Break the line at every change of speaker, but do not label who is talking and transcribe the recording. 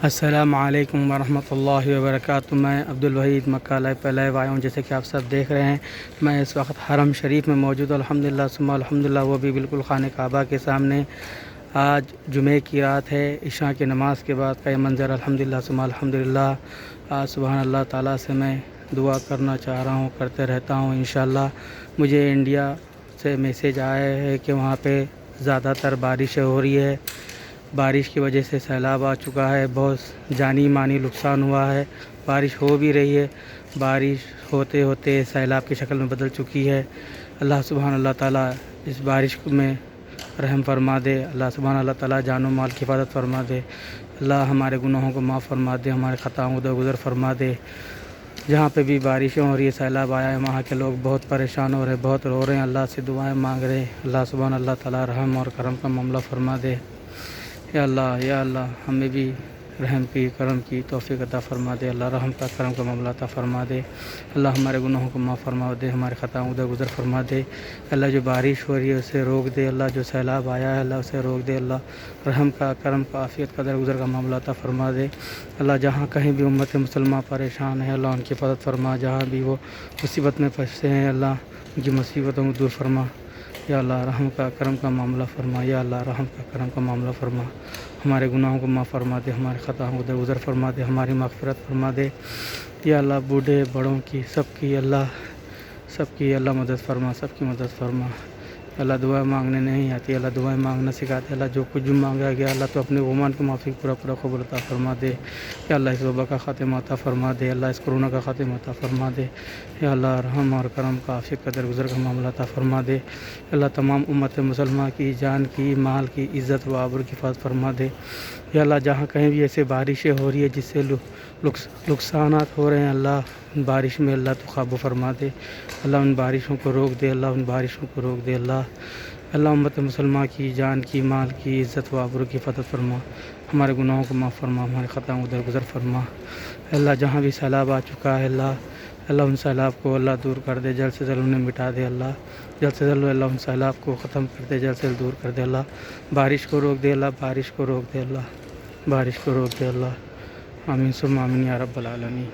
السلام علیکم ورحمۃ اللہ وبرکاتہ۔ میں عبدل وحید مکہ لائیو پہ لائیو آیا ہوں۔ جیسے کہ آپ سب دیکھ رہے ہیں، میں اس وقت حرم شریف میں موجود ہوں۔ الحمدللہ ثم الحمدللہ، وہ بھی بالکل خانہ کعبہ کے سامنے۔ آج جمعے کی رات ہے، عشاء کی نماز کے بعد کا یہ منظر الحمدللہ ثم الحمدللہ۔ آج سبحان اللہ تعالیٰ سے میں دعا کرنا چاہ رہا ہوں، کرتے رہتا ہوں انشاءاللہ۔ مجھے انڈیا سے میسیج آیا ہے کہ وہاں پہ زیادہ تر بارشیں ہو رہی ہے، بارش کی وجہ سے سیلاب آ چکا ہے، بہت جانی مانی نقصان ہوا ہے۔ بارش ہو بھی رہی ہے، بارش ہوتے ہوتے سیلاب کی شکل میں بدل چکی ہے۔ اللہ سبحانہ اللہ تعالیٰ اس بارش میں رحم فرما دے، اللہ سبحانہ اللہ تعالیٰ جان و مال کی حفاظت فرما دے، اللہ ہمارے گناہوں کو معاف فرما دے، ہمارے خطاؤں کو درگزر فرما دے۔ جہاں پہ بھی بارشیں ہو رہی ہے، سیلاب آیا ہے، وہاں کے لوگ بہت پریشان ہو رہے ہیں، بہت رو رہے ہیں، اللہ سے دعائیں مانگ رہے ہیں۔ اللہ سبحانہ اللہ تعالیٰ رحم اور کرم کا معاملہ فرما دے۔ یا اللہ ہمیں بھی رحم کی، کرم کی توفیق عطا فرما دے، اللہ رحم کا، کرم کا معاملہ عطا فرما دے، اللہ ہمارے گناہوں کو معاف فرما دے، ہمارے خطاؤں کو درگزر فرما دے۔ اللہ جو بارش ہو رہی ہے اسے روک دے، اللہ جو سیلاب آیا ہے اللہ اسے روک دے، اللہ رحم کا، کرم کا، عافیت کا، درگزر کا معاملہ عطا فرما دے۔ اللہ جہاں کہیں بھی امت مسلمہ پریشان ہے، اللہ ان کی حفاظت فرما، جہاں بھی وہ مصیبت میں پھنسے ہیں اللہ ان کی مصیبتوں کو دور فرما۔ یا اللہ رحم کا، کرم کا معاملہ فرما، یا اللہ رحم کا، کرم کا معاملہ فرما، ہمارے گناہوں کو معاف فرما دے، ہمارے خطاؤں کو درگزر فرما دے، ہماری مغفرت فرما دے۔ یا اللہ بوڑھے بڑوں کی، سب کی اللہ مدد فرما، سب کی مدد فرما۔ اللہ دعائیں مانگنے نہیں آتی، اللہ دعائیں مانگنا سکھاتے، اللہ جو کچھ مانگا گیا اللہ تو اپنے گمان کے موافق پورا قبول عطا فرما دے۔ یا اللہ اس وبا کا خاتمہ عطا فرما دے، اللہ اس کرونا کا خاتمہ عطا فرما دے۔ یا اللہ رحم اور کرم کا، عافیت کا، درگزر کا معاملہ عطا فرما دے۔ اللہ تمام امت مسلمہ کی جان کی، مال کی، عزت و آبرو کی حفاظت فرما دے۔ یا اللہ جہاں کہیں بھی ایسے بارشیں ہو رہی ہے جس سے نقصانات ہو رہے ہیں، اللہ ان بارش میں اللہ تو قابو فرما دے، اللہ ان بارشوں کو روک دے، اللہ ان بارشوں کو روک دے۔ اللہ امت مسلمہ کی جان کی، مال کی، عزت و آبرو کی حفاظت فرما، ہمارے گناہوں کو معاف فرما، ہمارے خطاؤں کو درگزر فرما۔ اللہ جہاں بھی سیلاب آ چکا ہے اللہ ان سیلاب کو اللہ دور کر دے، جلد سے جلد انہیں مٹا دے، اللہ جلد سے جلد اللہ ان سیلاب کو ختم کر دے، جلد سے جلد دور کر دے، اللہ بارش کو روک دے، اللہ بارش کو روک دے، اللہ بارش کو روک دے، اللہ آمین ثم آمین یا رب العالمین۔